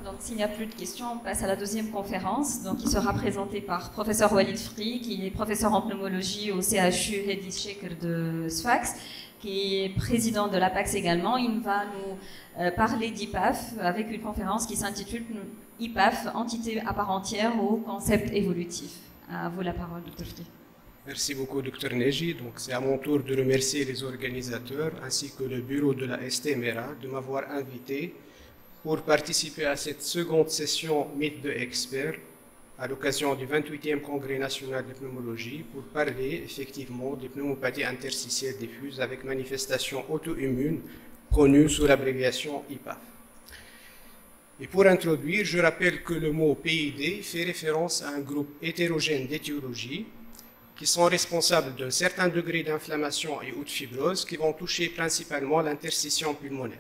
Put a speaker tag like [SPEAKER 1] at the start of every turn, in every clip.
[SPEAKER 1] Donc, s'il n'y a plus de questions, on passe à la deuxième conférence, donc, qui sera présentée par professeur Walid Fri, qui est professeur en pneumologie au CHU Hedi Sheker de Sfax, qui est président de l'APAX également. Il va nous parler d'IPAF avec une conférence qui s'intitule IPAF, entité à part entière au concept évolutif. À vous la parole, Dr. Fri.
[SPEAKER 2] Merci beaucoup, Dr. Neji. Donc, c'est à mon tour de remercier les organisateurs ainsi que le bureau de la STMRA de m'avoir invité pour participer à cette seconde session Mythe de experts à l'occasion du 28e Congrès national de pneumologie pour parler effectivement des pneumopathies interstitielles diffuses avec manifestation auto-immune connue sous l'abréviation IPAF. Et pour introduire, je rappelle que le mot PID fait référence à un groupe hétérogène d'étiologies qui sont responsables d'un certain degré d'inflammation et ou de fibrose qui vont toucher principalement l'interstitium pulmonaire.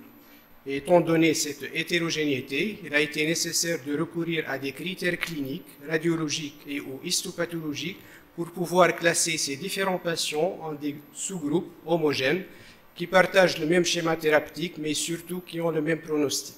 [SPEAKER 2] Et étant donné cette hétérogénéité, il a été nécessaire de recourir à des critères cliniques, radiologiques et ou histopathologiques pour pouvoir classer ces différents patients en des sous-groupes homogènes qui partagent le même schéma thérapeutique mais surtout qui ont le même pronostic.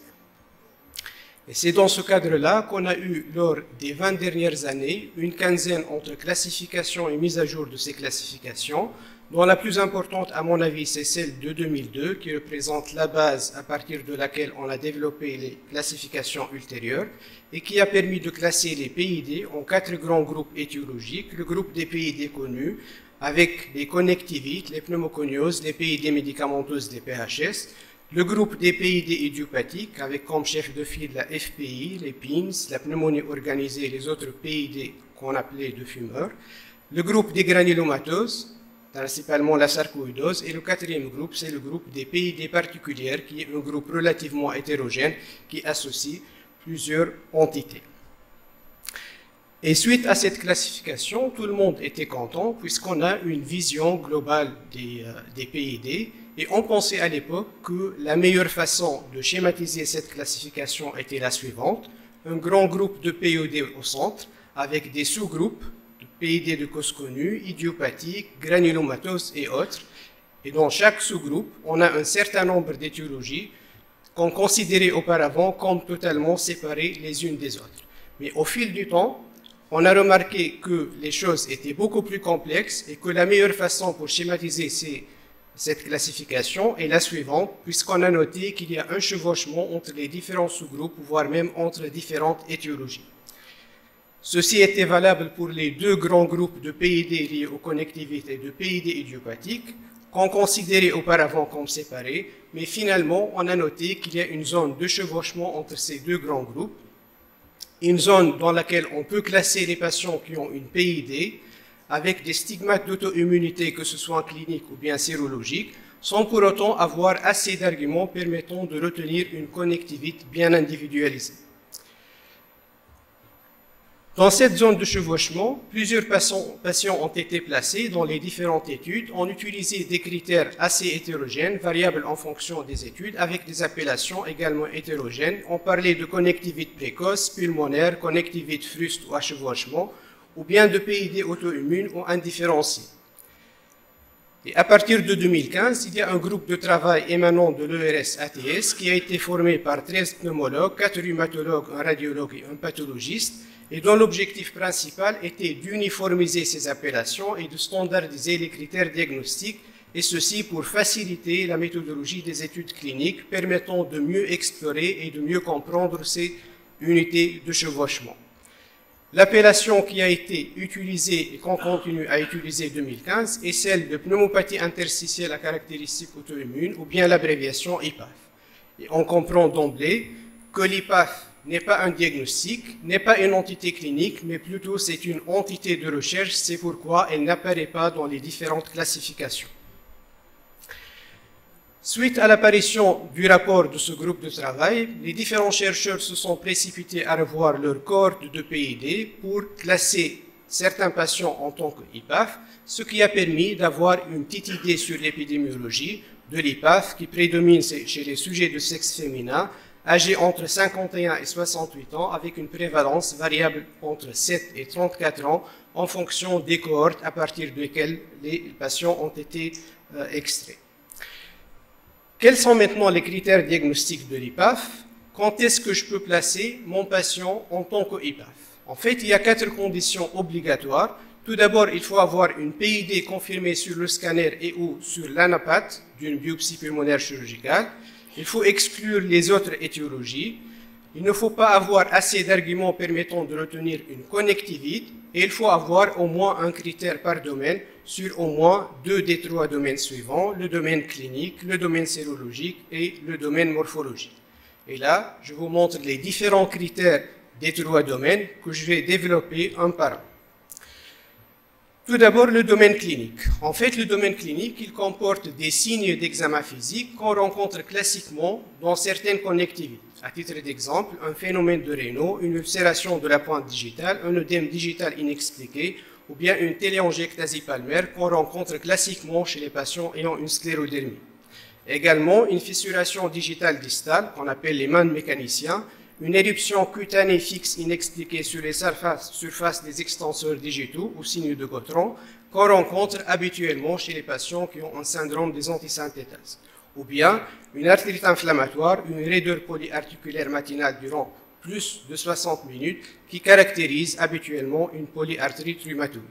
[SPEAKER 2] Et c'est dans ce cadre-là qu'on a eu, lors des 20 dernières années, une quinzaine entre classification et mise à jour de ces classifications, dont la plus importante, à mon avis, c'est celle de 2002, qui représente la base à partir de laquelle on a développé les classifications ultérieures, et qui a permis de classer les PID en 4 grands groupes étiologiques, le groupe des PID connus, avec les connectivites, les pneumoconioses, les PID médicamenteuses, les PHS, le groupe des PID idiopathiques, avec comme chef de file la FPI, les PINS, la pneumonie organisée et les autres PID qu'on appelait de fumeurs, le groupe des granulomateuses, principalement la sarcoïdose, et le quatrième groupe, c'est le groupe des PID particulières, qui est un groupe relativement hétérogène qui associe plusieurs entités. Et suite à cette classification, tout le monde était content puisqu'on a une vision globale des PID. Et on pensait à l'époque que la meilleure façon de schématiser cette classification était la suivante. Un grand groupe de PID au centre, avec des sous-groupes de PID de cause connue, idiopathiques, granulomateuses et autres. Et dans chaque sous-groupe, on a un certain nombre d'étiologies qu'on considérait auparavant comme totalement séparées les unes des autres. Mais au fil du temps, on a remarqué que les choses étaient beaucoup plus complexes et que la meilleure façon pour schématiser cette classification est la suivante, puisqu'on a noté qu'il y a un chevauchement entre les différents sous-groupes, voire même entre différentes étiologies. Ceci était valable pour les 2 grands groupes de PID liés aux connectivités de PID idiopathiques, qu'on considérait auparavant comme séparés, mais finalement, on a noté qu'il y a une zone de chevauchement entre ces 2 grands groupes, une zone dans laquelle on peut classer les patients qui ont une PID, avec des stigmates d'auto-immunité, que ce soit clinique ou bien sérologique, sans pour autant avoir assez d'arguments permettant de retenir une connectivité bien individualisée. Dans cette zone de chevauchement, plusieurs patients ont été placés dans les différentes études. On utilisait des critères assez hétérogènes, variables en fonction des études, avec des appellations également hétérogènes. On parlait de connectivité précoce, pulmonaire, connectivité fruste ou à chevauchement, ou bien de PID auto-immune ou indifférenciés. Et à partir de 2015, il y a un groupe de travail émanant de l'ERS-ATS qui a été formé par 13 pneumologues, 4 rhumatologues, un radiologue et un pathologiste, et dont l'objectif principal était d'uniformiser ces appellations et de standardiser les critères diagnostiques, et ceci pour faciliter la méthodologie des études cliniques permettant de mieux explorer et de mieux comprendre ces unités de chevauchement. L'appellation qui a été utilisée et qu'on continue à utiliser en 2015 est celle de pneumopathie interstitielle à caractéristiques auto-immunes ou bien l'abréviation IPAF. Et on comprend d'emblée que l'IPAF n'est pas un diagnostic, n'est pas une entité clinique, mais plutôt c'est une entité de recherche, c'est pourquoi elle n'apparaît pas dans les différentes classifications. Suite à l'apparition du rapport de ce groupe de travail, les différents chercheurs se sont précipités à revoir leur cohorte de PID pour classer certains patients en tant qu'IPAF, ce qui a permis d'avoir une petite idée sur l'épidémiologie de l'IPAF qui prédomine chez les sujets de sexe féminin, âgés entre 51 et 68 ans, avec une prévalence variable entre 7 et 34 ans en fonction des cohortes à partir desquelles les patients ont été extraits. Quels sont maintenant les critères diagnostiques de l'IPAF? quand est-ce que je peux placer mon patient en tant qu'EPAF? En fait, il y a 4 conditions obligatoires. Tout d'abord, il faut avoir une PID confirmée sur le scanner et ou sur l'anapath d'une biopsie pulmonaire chirurgicale. Il faut exclure les autres étiologies. Il ne faut pas avoir assez d'arguments permettant de retenir une connectivité. Et il faut avoir au moins un critère par domaine sur au moins 2 des 3 domaines suivants, le domaine clinique, le domaine sérologique et le domaine morphologique. Et là, je vous montre les différents critères des 3 domaines que je vais développer un par un. Tout d'abord, le domaine clinique. En fait, le domaine clinique, il comporte des signes d'examen physique qu'on rencontre classiquement dans certaines connectivités. À titre d'exemple, un phénomène de Raynaud, une ulcération de la pointe digitale, un œdème digital inexpliqué, ou bien une téléangiectasie palmaire qu'on rencontre classiquement chez les patients ayant une sclérodermie. Également, une fissuration digitale distale, qu'on appelle les mannes mécaniciens, une éruption cutanée fixe inexpliquée sur les surfaces des extenseurs digitaux ou signes de Gottron qu'on rencontre habituellement chez les patients qui ont un syndrome des antisynthétases. Ou bien une arthrite inflammatoire, une raideur polyarticulaire matinale durant plus de 60 minutes qui caractérise habituellement une polyarthrite rhumatoïde.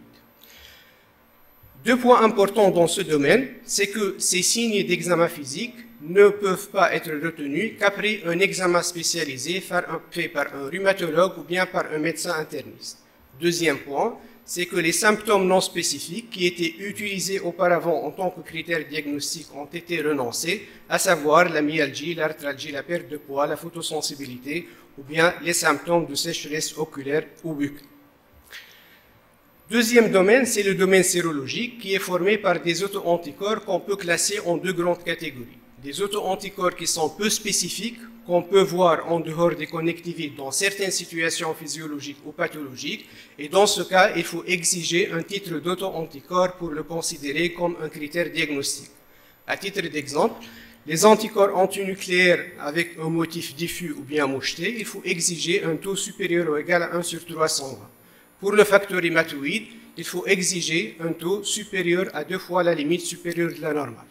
[SPEAKER 2] 2 points importants dans ce domaine, c'est que ces signes d'examen physique ne peuvent pas être retenus qu'après un examen spécialisé fait par un rhumatologue ou bien par un médecin interniste. 2e point, c'est que les symptômes non spécifiques qui étaient utilisés auparavant en tant que critères diagnostiques ont été renoncés, à savoir la myalgie, l'arthralgie, la perte de poids, la photosensibilité ou bien les symptômes de sécheresse oculaire ou buccale. 2e domaine, c'est le domaine sérologique qui est formé par des auto-anticorps qu'on peut classer en 2 grandes catégories. Des auto-anticorps qui sont peu spécifiques, qu'on peut voir en dehors des connectivités dans certaines situations physiologiques ou pathologiques, et dans ce cas, il faut exiger un titre d'auto-anticorps pour le considérer comme un critère diagnostique. À titre d'exemple, les anticorps antinucléaires avec un motif diffus ou bien moucheté, il faut exiger un taux supérieur ou égal à 1 sur 320. Pour le facteur rhumatoïde, il faut exiger un taux supérieur à 2 fois la limite supérieure de la normale.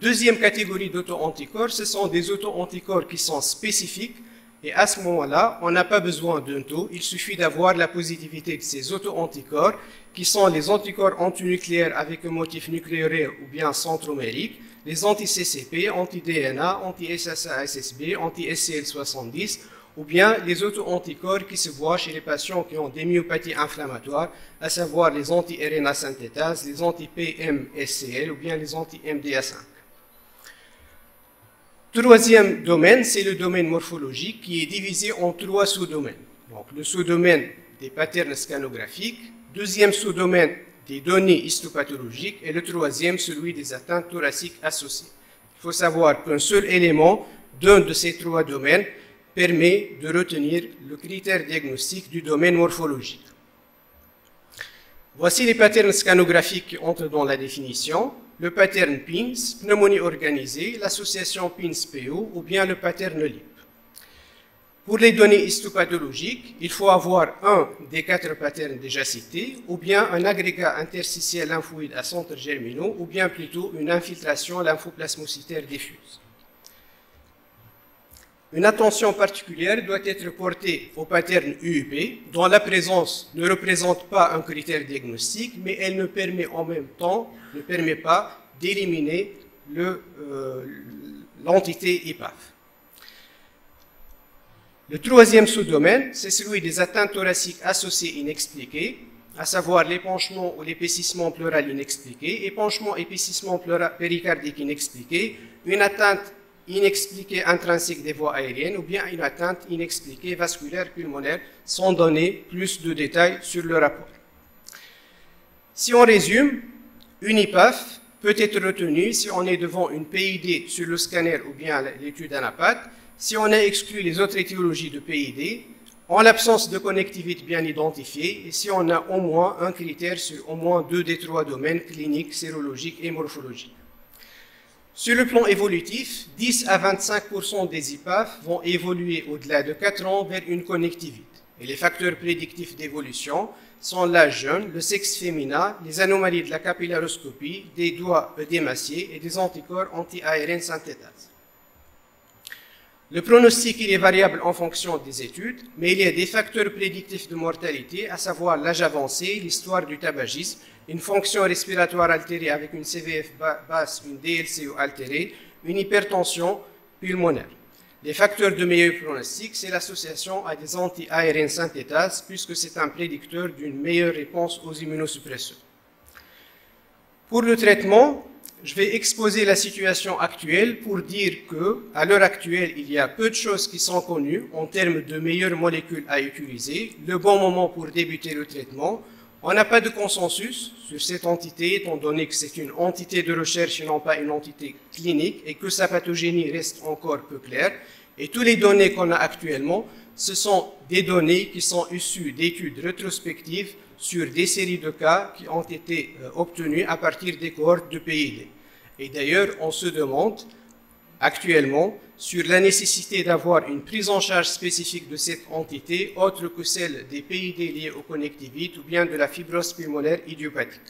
[SPEAKER 2] 2e catégorie d'auto-anticorps, ce sont des auto-anticorps qui sont spécifiques et à ce moment-là, on n'a pas besoin d'un taux, il suffit d'avoir la positivité de ces auto-anticorps qui sont les anticorps antinucléaires avec un motif nucléaire ou bien centromérique, les anti-CCP, anti-DNA, anti-SSA-SSB, anti-SCL70 ou bien les auto-anticorps qui se voient chez les patients qui ont des myopathies inflammatoires, à savoir les anti-RNA synthétases, les anti-PMSCL ou bien les anti-MDA5. 3e domaine, c'est le domaine morphologique qui est divisé en 3 sous-domaines. Donc le sous-domaine des patterns scanographiques, 2e sous-domaine des données histopathologiques et le 3e celui des atteintes thoraciques associées. Il faut savoir qu'un seul élément d'un de ces 3 domaines permet de retenir le critère diagnostique du domaine morphologique. Voici les patterns scanographiques qui entrent dans la définition. Le pattern PINS, pneumonie organisée, l'association PINS-PO ou bien le pattern LIP. Pour les données histopathologiques, il faut avoir un des 4 patterns déjà cités ou bien un agrégat interstitiel lymphoïde à centres germinaux ou bien plutôt une infiltration lymphoplasmocytaire diffuse. Une attention particulière doit être portée au pattern UUP, dont la présence ne représente pas un critère diagnostique, mais elle ne permet en même temps, ne permet pas d'éliminer l'entité EPAF. Le 3e sous-domaine, c'est celui des atteintes thoraciques associées inexpliquées, à savoir l'épanchement ou l'épaississement pleural inexpliqué, épanchement, épaississement péricardique inexpliqué, une atteinte inexpliquée intrinsèque des voies aériennes ou bien une atteinte inexpliquée vasculaire pulmonaire sans donner plus de détails sur le rapport. Si on résume, une EPAF peut être retenue si on est devant une PID sur le scanner ou bien l'étude anapath, si on a exclu les autres étiologies de PID, en l'absence de connectivité bien identifiée et si on a au moins un critère sur au moins 2 des 3 domaines cliniques, sérologiques et morphologiques. Sur le plan évolutif, 10 à 25% des EPAF vont évoluer au-delà de 4 ans vers une connectivité. Et les facteurs prédictifs d'évolution sont l'âge jeune, le sexe féminin, les anomalies de la capillaroscopie, des doigts œdémaciés et des anticorps anti-ARN synthétase. Le pronostic il est variable en fonction des études, mais il y a des facteurs prédictifs de mortalité, à savoir l'âge avancé, l'histoire du tabagisme, une fonction respiratoire altérée avec une CVF basse, une DLCO altérée, une hypertension pulmonaire. Les facteurs de meilleur pronostic, c'est l'association à des anti-ARN synthétases, puisque c'est un prédicteur d'une meilleure réponse aux immunosuppresseurs. Pour le traitement, je vais exposer la situation actuelle pour dire qu'à l'heure actuelle, il y a peu de choses qui sont connues en termes de meilleures molécules à utiliser, le bon moment pour débuter le traitement. On n'a pas de consensus sur cette entité, étant donné que c'est une entité de recherche et non pas une entité clinique, et que sa pathogénie reste encore peu claire. Et toutes les données qu'on a actuellement, ce sont des données qui sont issues d'études rétrospectives sur des séries de cas qui ont été obtenus à partir des cohortes de PID. Et d'ailleurs, on se demande actuellement sur la nécessité d'avoir une prise en charge spécifique de cette entité, autre que celle des PID liés aux connectivites ou bien de la fibrose pulmonaire idiopathique.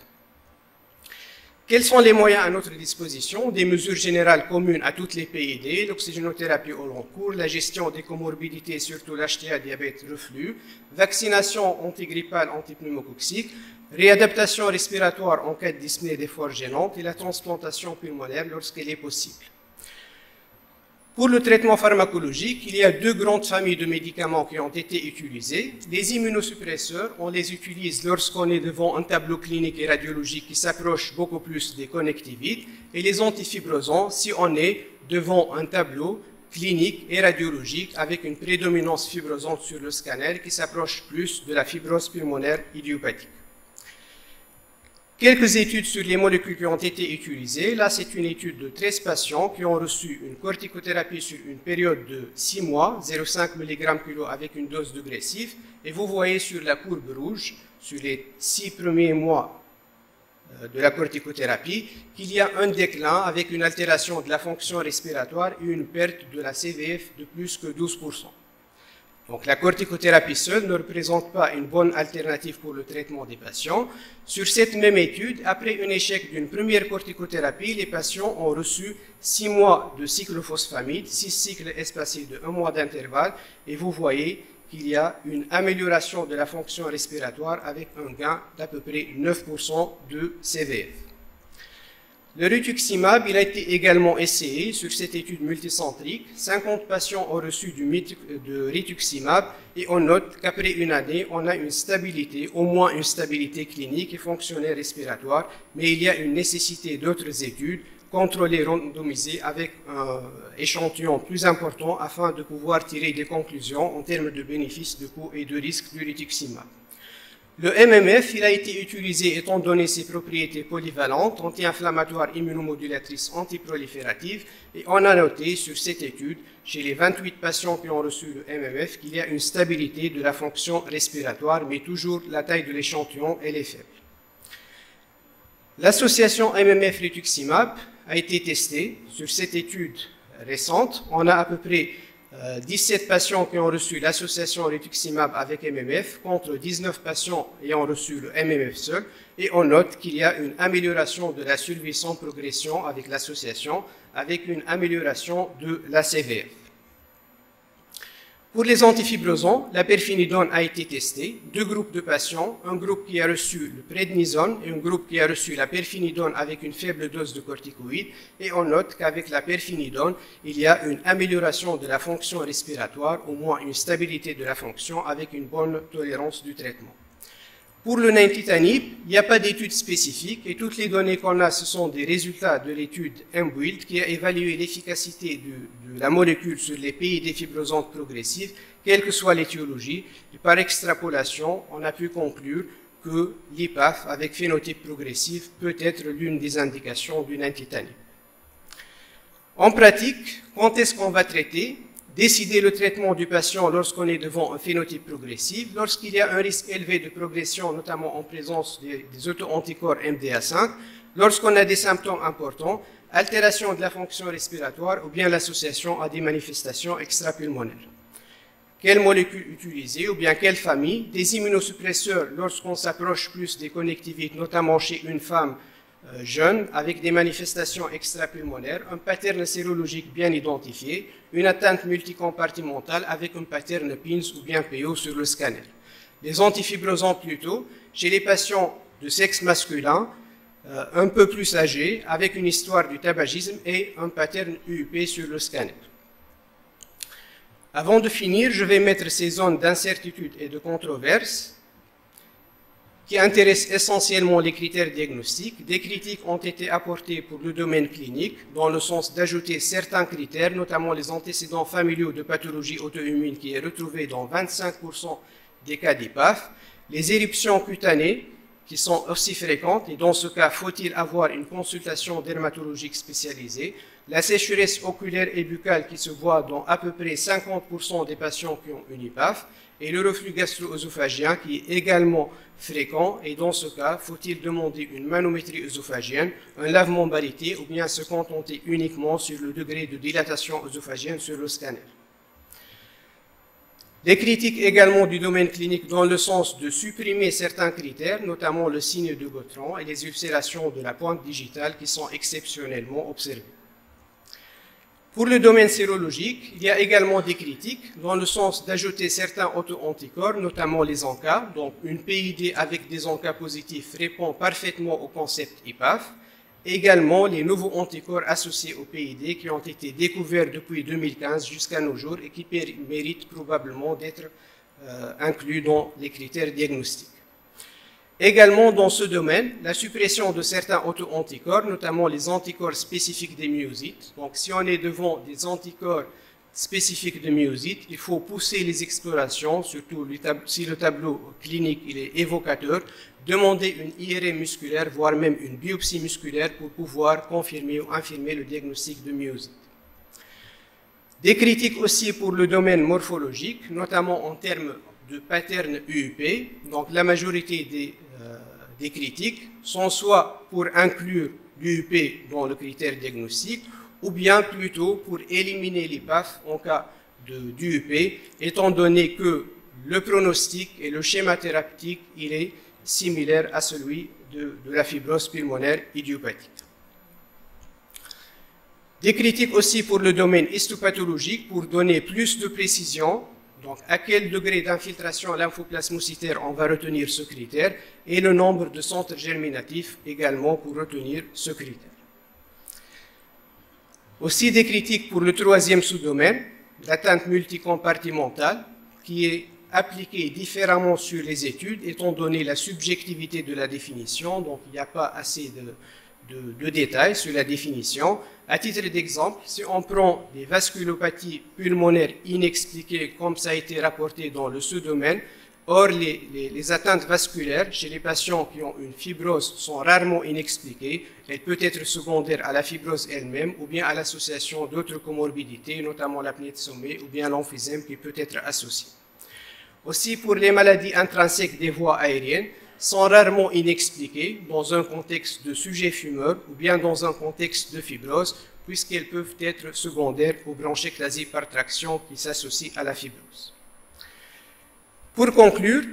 [SPEAKER 2] Quels sont les moyens à notre disposition? Des mesures générales communes à toutes les PID, l'oxygénothérapie au long cours, la gestion des comorbidités, surtout l'HTA, diabète, reflux, vaccination antigrippale, antipneumococcique, réadaptation respiratoire en cas de dyspnée d'effort gênante et la transplantation pulmonaire lorsqu'elle est possible. Pour le traitement pharmacologique, il y a deux grandes familles de médicaments qui ont été utilisés. Les immunosuppresseurs, on les utilise lorsqu'on est devant un tableau clinique et radiologique qui s'approche beaucoup plus des connectivites, et les antifibrosants si on est devant un tableau clinique et radiologique avec une prédominance fibrosante sur le scanner qui s'approche plus de la fibrose pulmonaire idiopathique. Quelques études sur les molécules qui ont été utilisées. Là, c'est une étude de 13 patients qui ont reçu une corticothérapie sur une période de 6 mois, 0,5 mg/kg avec une dose de gressif. Et vous voyez sur la courbe rouge, sur les 6 premiers mois de la corticothérapie, qu'il y a un déclin avec une altération de la fonction respiratoire et une perte de la CVF de plus que 12%. Donc la corticothérapie seule ne représente pas une bonne alternative pour le traitement des patients. Sur cette même étude, après un échec d'une première corticothérapie, les patients ont reçu 6 mois de cyclophosphamide, 6 cycles espacés de 1 mois d'intervalle, et vous voyez qu'il y a une amélioration de la fonction respiratoire avec un gain d'à peu près 9% de CVF. Le rituximab, il a été également essayé sur cette étude multicentrique. 50 patients ont reçu de rituximab et on note qu'après une année, on a une stabilité, au moins une stabilité clinique et fonctionnelle respiratoire, mais il y a une nécessité d'autres études contrôlées, randomisées avec un échantillon plus important afin de pouvoir tirer des conclusions en termes de bénéfices, de coûts et de risques du rituximab. Le MMF, il a été utilisé étant donné ses propriétés polyvalentes, anti-inflammatoires, immunomodulatrices, antiprolifératives, et on a noté sur cette étude, chez les 28 patients qui ont reçu le MMF, qu'il y a une stabilité de la fonction respiratoire, mais toujours la taille de l'échantillon, elle est faible. L'association MMF-rituximab a été testée sur cette étude récente. On a à peu près 17 patients qui ont reçu l'association rituximab avec MMF contre 19 patients ayant reçu le MMF seul, et on note qu'il y a une amélioration de la survie sans progression avec l'association, avec une amélioration de la CVF. Pour les antifibrosants, la perfenidone a été testée. Deux groupes de patients, un groupe qui a reçu le prednisone et un groupe qui a reçu la perfenidone avec une faible dose de corticoïdes. Et on note qu'avec la perfenidone, il y a une amélioration de la fonction respiratoire, au moins une stabilité de la fonction avec une bonne tolérance du traitement. Pour le nintedanib, il n'y a pas d'études spécifiques et toutes les données qu'on a, ce sont des résultats de l'étude MBuild qui a évalué l'efficacité de la molécule sur les PID fibrosantes progressives, quelle que soit l'étiologie. Et par extrapolation, on a pu conclure que l'IPAF avec phénotype progressif peut être l'une des indications du nintedanib. En pratique, quand est-ce qu'on va traiter? Décider le traitement du patient lorsqu'on est devant un phénotype progressif, lorsqu'il y a un risque élevé de progression, notamment en présence des auto-anticorps MDA5, lorsqu'on a des symptômes importants, altération de la fonction respiratoire ou bien l'association à des manifestations extrapulmonaires. Quelle molécule utiliser ou bien quelle famille? Des immunosuppresseurs lorsqu'on s'approche plus des connectivites, notamment chez une femme jeune avec des manifestations extrapulmonaires, un pattern sérologique bien identifié, une atteinte multicompartimentale avec un pattern PINS ou bien PO sur le scanner. Les antifibrosants plutôt, chez les patients de sexe masculin, un peu plus âgés, avec une histoire du tabagisme et un pattern UUP sur le scanner. Avant de finir, je vais mettre ces zones d'incertitude et de controverse qui intéressent essentiellement les critères diagnostiques. Des critiques ont été apportées pour le domaine clinique, dans le sens d'ajouter certains critères, notamment les antécédents familiaux de pathologie auto-immune qui est retrouvé dans 25% des cas d'IPAF, les éruptions cutanées qui sont aussi fréquentes, et dans ce cas, faut-il avoir une consultation dermatologique spécialisée, la sécheresse oculaire et buccale qui se voit dans à peu près 50% des patients qui ont une IPAF, et le reflux gastro-œsophagien qui est également fréquent, et dans ce cas, faut-il demander une manométrie œsophagienne, un lavement baryté, ou bien se contenter uniquement sur le degré de dilatation œsophagienne sur le scanner. Des critiques également du domaine clinique dans le sens de supprimer certains critères, notamment le signe de Gautran et les ulcérations de la pointe digitale qui sont exceptionnellement observées. Pour le domaine sérologique, il y a également des critiques dans le sens d'ajouter certains auto-anticorps, notamment les ANCA. Donc, une PID avec des ANCA positifs répond parfaitement au concept IPAF. Également, les nouveaux anticorps associés au PID qui ont été découverts depuis 2015 jusqu'à nos jours et qui méritent probablement d'être inclus dans les critères diagnostiques. Également, dans ce domaine, la suppression de certains auto-anticorps, notamment les anticorps spécifiques des myosites. Donc, si on est devant des anticorps spécifiques de myosites, il faut pousser les explorations, surtout si le tableau clinique il est évocateur, demander une IRM musculaire, voire même une biopsie musculaire pour pouvoir confirmer ou infirmer le diagnostic de myosite. Des critiques aussi pour le domaine morphologique, notamment en termes de pattern UUP. Donc, la majorité des critiques sont soit pour inclure l'UUP dans le critère diagnostique, ou bien plutôt pour éliminer l'IPAF en cas d'UUP, étant donné que le pronostic et le schéma thérapeutique, il est similaire à celui de la fibrose pulmonaire idiopathique. Des critiques aussi pour le domaine histopathologique pour donner plus de précision, donc à quel degré d'infiltration lymphoplasmocytaire on va retenir ce critère, et le nombre de centres germinatifs également pour retenir ce critère. Aussi des critiques pour le troisième sous-domaine, l'atteinte multicompartimentale, qui est appliquée différemment sur les études, étant donné la subjectivité de la définition, donc il n'y a pas assez de détails sur la définition. À titre d'exemple, si on prend des vasculopathies pulmonaires inexpliquées, comme ça a été rapporté dans le sous-domaine, or les atteintes vasculaires chez les patients qui ont une fibrose sont rarement inexpliquées. Elle peut être secondaire à la fibrose elle-même ou bien à l'association d'autres comorbidités, notamment l'apnée de sommeil ou bien l'emphysème qui peut être associé. Aussi, pour les maladies intrinsèques des voies aériennes, sont rarement inexpliquées dans un contexte de sujet fumeur ou bien dans un contexte de fibrose, puisqu'elles peuvent être secondaires aux bronchectasie par traction qui s'associent à la fibrose. Pour conclure,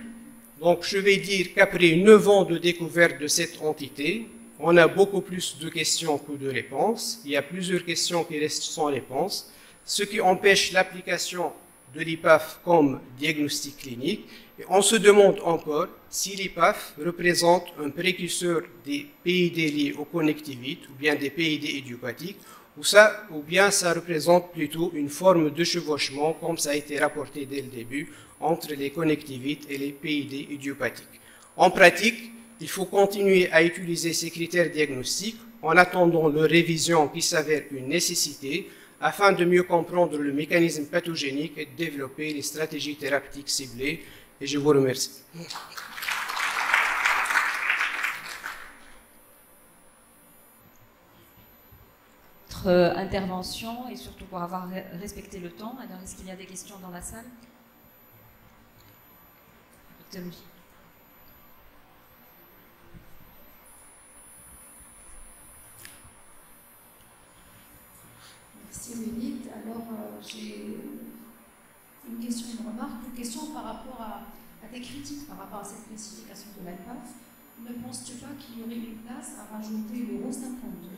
[SPEAKER 2] donc je vais dire qu'après 9 ans de découverte de cette entité, on a beaucoup plus de questions que de réponses. Il y a plusieurs questions qui restent sans réponse, ce qui empêche l'application de l'IPAF comme diagnostic clinique. Et on se demande encore si l'IPAF représente un précurseur des PID liés aux connectivites ou bien des PID idiopathiques, ou bien ça représente plutôt une forme de chevauchement, comme ça a été rapporté dès le début, entre les connectivites et les PID idiopathiques. En pratique, il faut continuer à utiliser ces critères diagnostiques en attendant leur révision qui s'avère une nécessité, afin de mieux comprendre le mécanisme pathogénique et de développer les stratégies thérapeutiques ciblées. Et je vous remercie.
[SPEAKER 1] Votre intervention et surtout pour avoir respecté le temps. Alors, est-ce qu'il y a des questions dans la salle?
[SPEAKER 3] Merci Lénite. Alors j'ai une question, une remarque, une question par rapport à des critiques par rapport à cette classification de l'IPAF. ne penses-tu pas qu'il y aurait une place à rajouter le RO52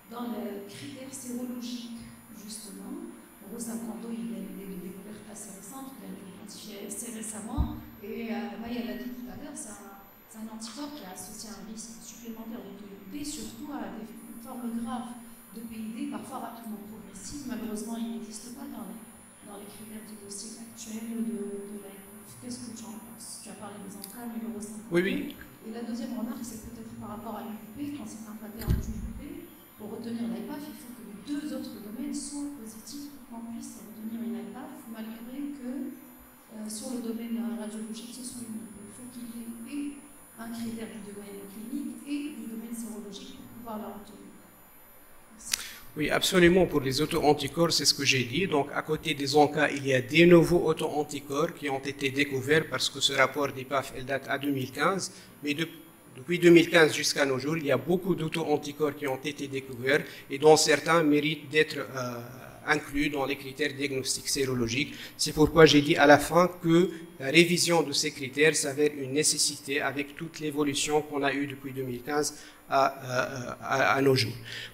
[SPEAKER 3] dans les critères sérologiques, justement? Le RO52, il est une découverte assez récente, il a été identifié assez récemment, et Maya l'a dit tout à l'heure, c'est un anticorps qui est associé à un risque supplémentaire d'auto-immunité, surtout à des formes graves de PID, parfois rapidement progressives. Malheureusement, il n'existe pas dans les critères diagnostiques actuels de la. Qu'est-ce que tu en penses? Tu as parlé des entrailles, mais le RO52.
[SPEAKER 2] Oui, oui.
[SPEAKER 3] Et la deuxième remarque, c'est peut-être par rapport à l'UUP, quand c'est un pattern d'UUP, pour retenir l'IPAF, il faut que les deux autres domaines soient positifs pour qu'on puisse retenir une IPAF, malgré que sur le domaine radiologique, ce soit une UUP. Il faut qu'il y ait un critère du domaine clinique et du domaine sérologique pour pouvoir la retenir. Merci.
[SPEAKER 2] Oui, absolument. Pour les auto-anticorps, c'est ce que j'ai dit. Donc, à côté des ONCA, il y a des nouveaux auto-anticorps qui ont été découverts parce que ce rapport d'IPAF, elle date à 2015. Mais depuis 2015 jusqu'à nos jours, il y a beaucoup d'auto-anticorps qui ont été découverts et dont certains méritent d'être inclus dans les critères diagnostiques sérologiques. C'est pourquoi j'ai dit à la fin que la révision de ces critères s'avère une nécessité avec toute l'évolution qu'on a eue depuis 2015 à nos jours.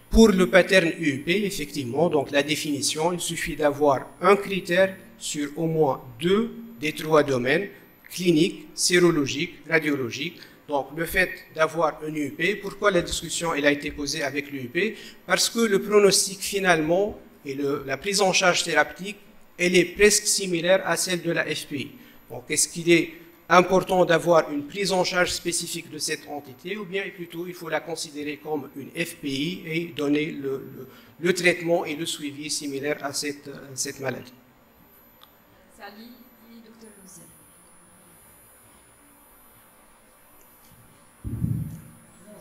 [SPEAKER 2] Pour le pattern UUP, effectivement, donc la définition, il suffit d'avoir un critère sur au moins 2 des 3 domaines, clinique, sérologique, radiologique. Donc le fait d'avoir un UUP, pourquoi la discussion elle a été posée avec l'UUP? Parce que le pronostic finalement et la prise en charge thérapeutique, elle est presque similaire à celle de la FPI. Donc est-ce qu'il est important d'avoir une prise en charge spécifique de cette entité, ou bien plutôt il faut la considérer comme une FPI et donner le traitement et le suivi similaire à cette maladie.
[SPEAKER 1] Sally et Dr. Louzier.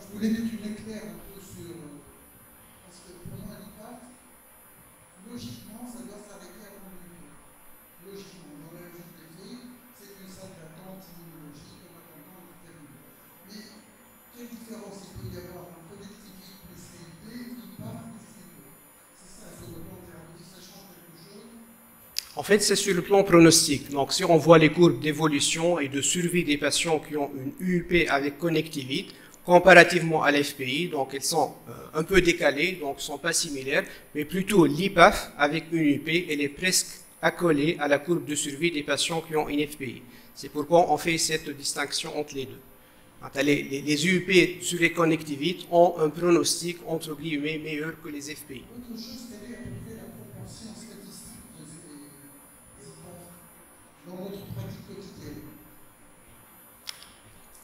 [SPEAKER 4] Je voulais que tu m'éclaires un peu sur... Parce que pour moi, l'IPAF, logiquement, ça doit s'arrêter avant le logiquement, dans la logique des filles, c'est une salle d'attente immunologique en attendant le terminal. Mais quelle différence il peut y avoir entre connectivité plus CIP, IPAF plus CIP? C'est ça, sur le plan thérapeutique, ça change quelque chose?
[SPEAKER 2] En fait, c'est sur le plan pronostic. Donc, si on voit les courbes d'évolution et de survie des patients qui ont une UUP avec connectivite, comparativement à l'FPI, donc elles sont un peu décalées, donc ne sont pas similaires, mais plutôt l'IPAF avec une UUP, elle est presque accolée à la courbe de survie des patients qui ont une FPI. C'est pourquoi on fait cette distinction entre les deux. Les UUP sur les connectivites ont un pronostic entre guillemets meilleur que les FPI.
[SPEAKER 4] Autre chose, quelle est à peu près la proportion statistique de ces IPAF dans notre pratique quotidienne?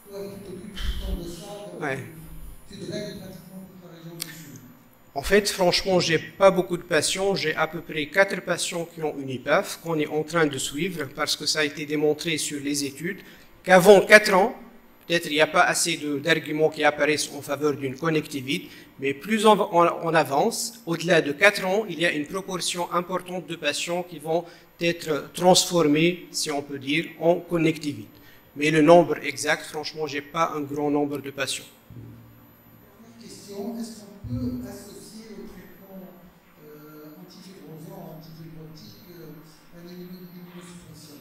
[SPEAKER 4] Toi qui t'occupes tout le temps de ça,
[SPEAKER 2] Ouais.
[SPEAKER 4] tu règles pratiquement toute la région du Sud.
[SPEAKER 2] En fait, franchement, j'ai pas beaucoup de patients. J'ai à peu près 4 patients qui ont une IPAF qu'on est en train de suivre parce que ça a été démontré sur les études qu'avant 4 ans, peut-être il n'y a pas assez d'arguments qui apparaissent en faveur d'une connectivite, mais plus on avance, au-delà de 4 ans, il y a une proportion importante de patients qui vont être transformés, si on peut dire, en connectivite. Mais le nombre exact, franchement, j'ai pas un grand nombre de patients.
[SPEAKER 4] Dernière question, est-ce qu'on peut associer au traitement antifibrosant, antifibrotique, une immunosuppression?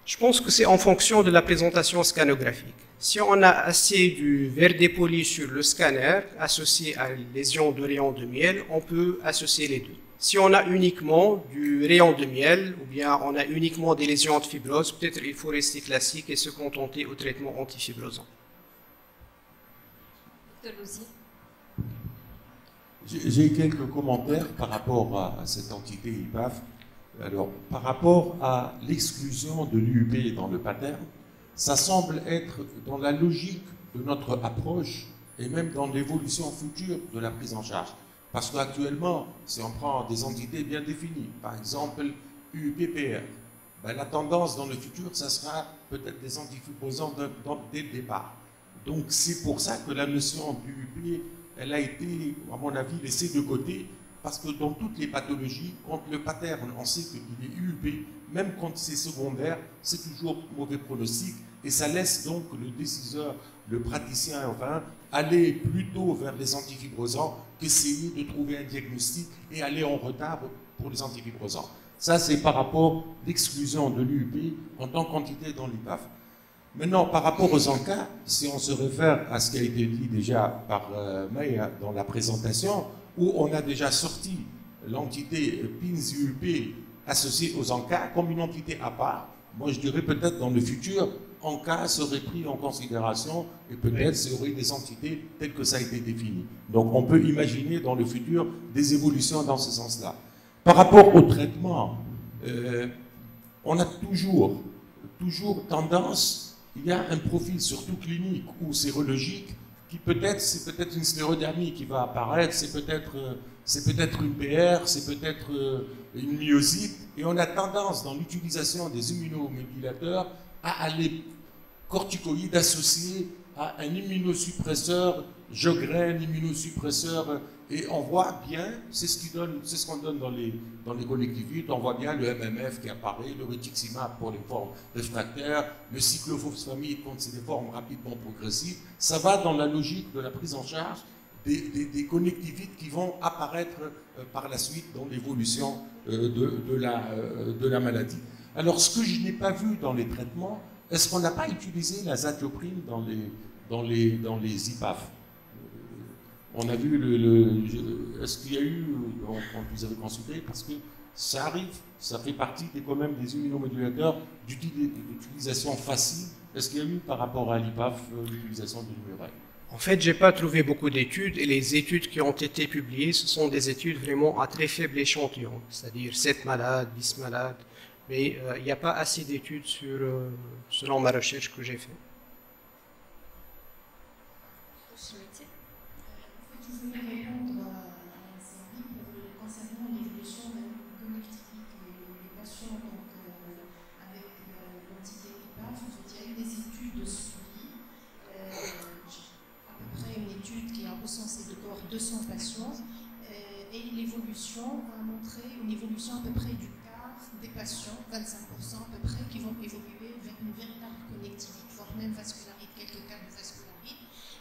[SPEAKER 2] Je pense que c'est en fonction de la présentation scanographique. Si on a assez du verre dépoli sur le scanner associé à une lésion de rayon de miel, on peut associer les deux. Si on a uniquement du rayon de miel ou bien on a uniquement des lésions de fibrose, peut-être il faut rester classique et se contenter au traitement antifibrosant.
[SPEAKER 1] Dr. Louzier.
[SPEAKER 5] J'ai quelques commentaires par rapport à cette entité IPAF. Alors, par rapport à l'exclusion de l'UUP dans le pattern, ça semble être dans la logique de notre approche et même dans l'évolution future de la prise en charge. Parce qu'actuellement, si on prend des entités bien définies, par exemple UUPPR, ben la tendance dans le futur, ça sera peut-être des antifibrosants dès le départ. Donc c'est pour ça que la notion d'UUP, elle a été, à mon avis, laissée de côté, parce que dans toutes les pathologies, quand le pattern, on sait qu'il est UUP, même quand c'est secondaire, c'est toujours mauvais pronostic, et ça laisse donc le déciseur, le praticien, enfin, aller plutôt vers les antifibrosants qu'essayer de trouver un diagnostic et aller en retard pour les antifibrosants. Ça, c'est par rapport à l'exclusion de l'UUP en tant qu'entité dans l'IPAF. Maintenant, par rapport aux encas, si on se réfère à ce qui a été dit déjà par Maya dans la présentation, où on a déjà sorti l'entité PINS-UUP associée aux encas comme une entité à part, moi je dirais peut-être dans le futur, encas serait pris en considération et peut-être ce aurait des entités telles que ça a été défini. Donc on peut imaginer dans le futur des évolutions dans ce sens-là. Par rapport au traitement, on a toujours tendance, il y a un profil surtout clinique ou sérologique qui peut-être, c'est peut-être une sclérodermie qui va apparaître, c'est peut-être une PR, c'est peut-être une myosite, et on a tendance dans l'utilisation des immunomodulateurs à aller corticoïdes associés à un immunosuppresseur, Jogren, immunosuppresseur, et on voit bien, c'est ce qu'on donne dans les collectivités, on voit bien le MMF qui apparaît, le rituximab pour les formes réfractaires, le cyclophosphamide quand c'est des formes rapidement progressives. Ça va dans la logique de la prise en charge des connectivites qui vont apparaître par la suite dans l'évolution de la maladie. Alors, ce que je n'ai pas vu dans les traitements, est-ce qu'on n'a pas utilisé la zatioprine dans les IPAF? On a vu est-ce qu'il y a eu, quand vous avez consulté, parce que ça arrive, ça fait partie quand même des immunomodulateurs d'utilisation facile. Est-ce qu'il y a eu par rapport à l'IPAF l'utilisation de l'humurel?
[SPEAKER 2] En fait, je n'ai pas trouvé beaucoup d'études, et les études qui ont été publiées, ce sont des études vraiment à très faible échantillon, c'est-à-dire 7 malades, 10 malades, mais il n'y a pas assez d'études selon ma recherche que j'ai faite.
[SPEAKER 3] Je voulais répondre à Sylvie concernant l'évolution de la connectivité des patients avec l'entité IPAF. En fait, il y a eu des études de suivi, à peu près une étude qui a recensé de corps 200 patients, et l'évolution a montré une évolution à peu près du quart des patients, 25% à peu près, qui vont évoluer vers une véritable connectivité, voire même vascularite, quelques cas de vascularite.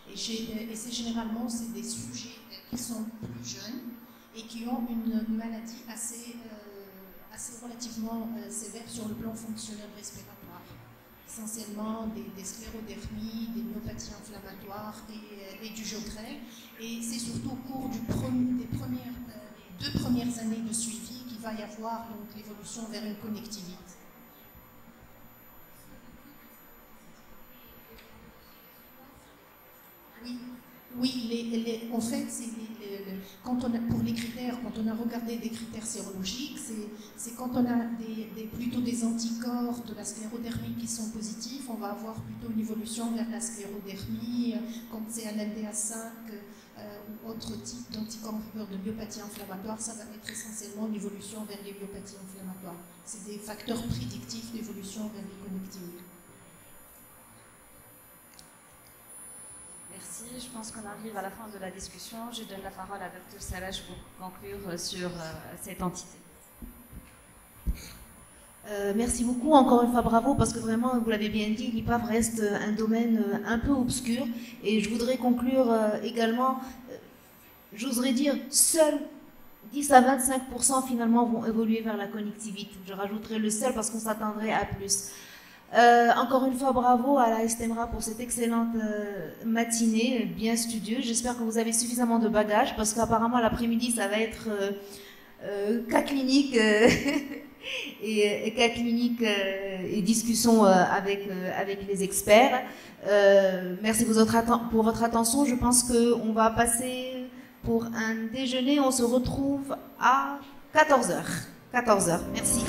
[SPEAKER 3] Et c'est généralement des sujets qui sont plus jeunes et qui ont une maladie assez relativement sévère sur le plan fonctionnel respiratoire. Essentiellement des sclérodermies, des myopathies inflammatoires et du Jogren. Et c'est surtout au cours des 2 premières années de suivi qu'il va y avoir l'évolution vers une connectivité. Oui, en fait, pour les critères, quand on a regardé des critères sérologiques, c'est quand on a plutôt des anticorps de la sclérodermie qui sont positifs, on va avoir plutôt une évolution vers la sclérodermie. Quand c'est un LDA5 ou autre type d'anticorps de myopathie inflammatoire, ça va être essentiellement une évolution vers les myopathies inflammatoires. C'est des facteurs prédictifs d'évolution vers les connectivités.
[SPEAKER 1] Merci, je pense qu'on arrive à la fin de la discussion. Je donne la parole à Dr Salach pour conclure sur cette entité.
[SPEAKER 6] Merci beaucoup, encore une fois bravo, parce que vraiment, vous l'avez bien dit, l'IPAF reste un domaine un peu obscur. Et je voudrais conclure également, j'oserais dire, seuls 10 à 25% finalement vont évoluer vers la connectivité. Je rajouterai le seul parce qu'on s'attendrait à plus. Encore une fois, bravo à la STEMRA pour cette excellente matinée, bien studieuse. J'espère que vous avez suffisamment de bagages parce qu'apparemment l'après-midi, ça va être cas clinique et cas clinique et discussion avec les experts. Merci pour votre attention. Je pense qu'on va passer pour un déjeuner. On se retrouve à 14h. 14h. Merci.